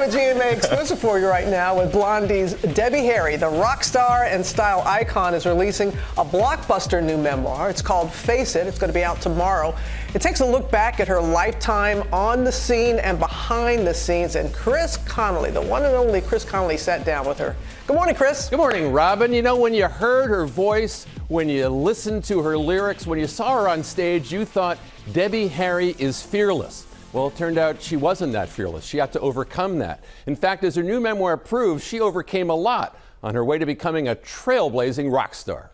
a GMA exclusive for you right now with Blondie's Debbie Harry. The rock star and style icon is releasing a blockbuster new memoir. It's called Face It. It's going to be out tomorrow. It takes a look back at her lifetime on the scene and behind the scenes. And Chris Connolly, the one and only Chris Connolly, sat down with her. Good morning, Chris. Good morning, Robin. You know, when you heard her voice, when you listened to her lyrics, when you saw her on stage, you thought Debbie Harry is fearless. Well, it turned out she wasn't that fearless. She had to overcome that. In fact, as her new memoir proves, she overcame a lot on her way to becoming a trailblazing rock star.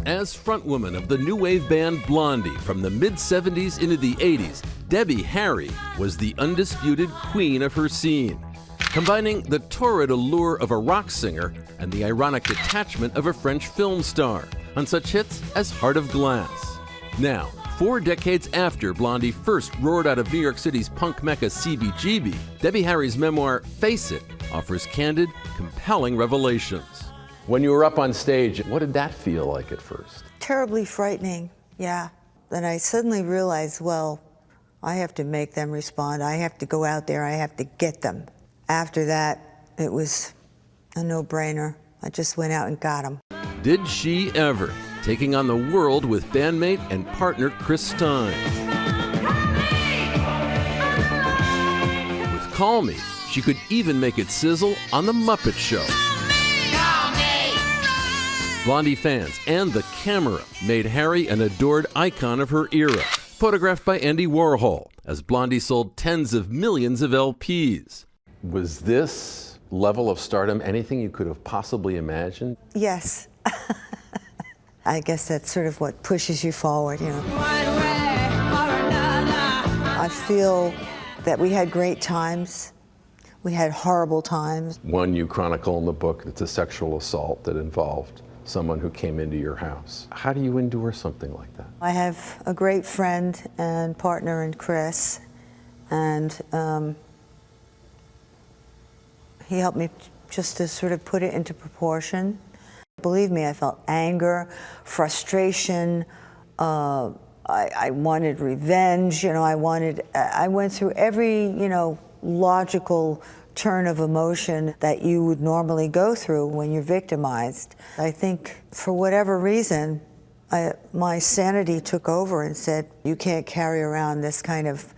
As frontwoman of the new wave band Blondie from the mid-70s into the 80s, Debbie Harry was the undisputed queen of her scene, combining the torrid allure of a rock singer and the ironic detachment of a French film star on such hits as Heart of Glass. Now, 4 decades after Blondie first roared out of New York City's punk mecca CBGB, Debbie Harry's memoir, Face It, offers candid, compelling revelations. When you were up on stage, what did that feel like at first? Terribly frightening, yeah. Then I suddenly realized, well, I have to make them respond. I have to go out there, I have to get them. After that, it was a no-brainer. I just went out and got them. Did she ever? Taking on the world with bandmate and partner Chris Stein. With Call Me, she could even make it sizzle on The Muppet Show. Blondie fans and the camera made Harry an adored icon of her era, photographed by Andy Warhol, as Blondie sold tens of millions of LPs. Was this level of stardom anything you could have possibly imagined? Yes. I guess that's sort of what pushes you forward, you know. I feel that we had great times. We had horrible times. One you chronicle in the book, it's a sexual assault that involved someone who came into your house. How do you endure something like that? I have a great friend and partner in Chris, and he helped me just to sort of put it into proportion. Believe me, I felt anger, frustration, I wanted revenge, you know, I went through every, you know, logical turn of emotion that you would normally go through when you're victimized. I think for whatever reason, my sanity took over and said, you can't carry around this kind of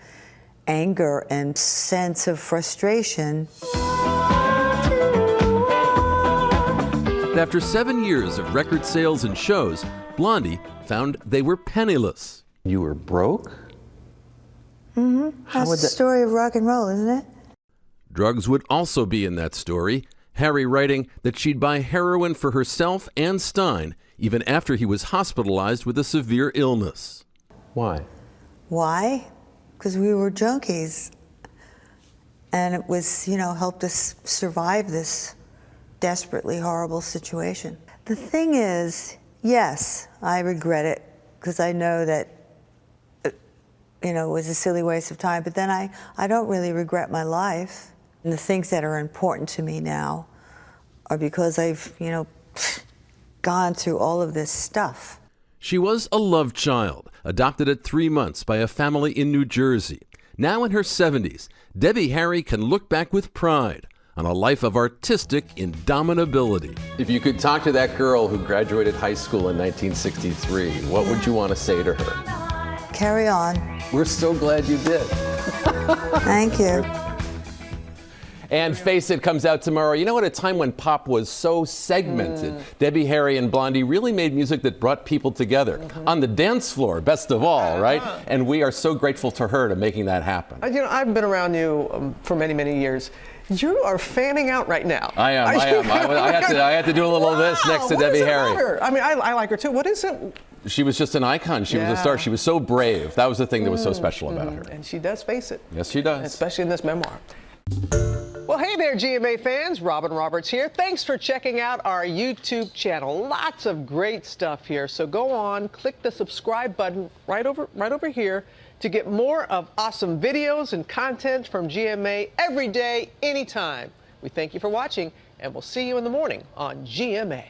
anger and sense of frustration. After 7 years of record sales and shows, Blondie found they were penniless. You were broke? Mm-hmm. That's the story of rock and roll, isn't it? Drugs would also be in that story, Harry writing that she'd buy heroin for herself and Stein even after he was hospitalized with a severe illness. Why? Why? Because we were junkies. And it was, you know, helped us survive this desperately horrible situation. The thing is, yes, I regret it because I know that, you know, it was a silly waste of time, but then I don't really regret my life. And the things that are important to me now are because I've, you know, gone through all of this stuff. She was a love child, adopted at 3 months by a family in New Jersey. Now in her 70s, Debbie Harry can look back with pride on a life of artistic indomitability. If you could talk to that girl who graduated high school in 1963, what would you want to say to her? Carry on. We're so glad you did. Thank you. And Face It comes out tomorrow. You know, at a time when pop was so segmented, Debbie Harry and Blondie really made music that brought people together. On the dance floor, best of all, right? And we are so grateful to her to making that happen. You know, I've been around you for many, many years. You are fanning out right now. I am. I had to do a little of this next to Debbie Harry. Her? I mean, I like her too. What is it? She was just an icon. She was a star. She was so brave. That was the thing that was so special about her. And she does face it. Yes, she does. Especially in this memoir. Well, hey there, GMA fans. Robin Roberts here. Thanks for checking out our YouTube channel. Lots of great stuff here. So go on, click the subscribe button right over here to get more of awesome videos and content from GMA every day, anytime. We thank you for watching, and we'll see you in the morning on GMA.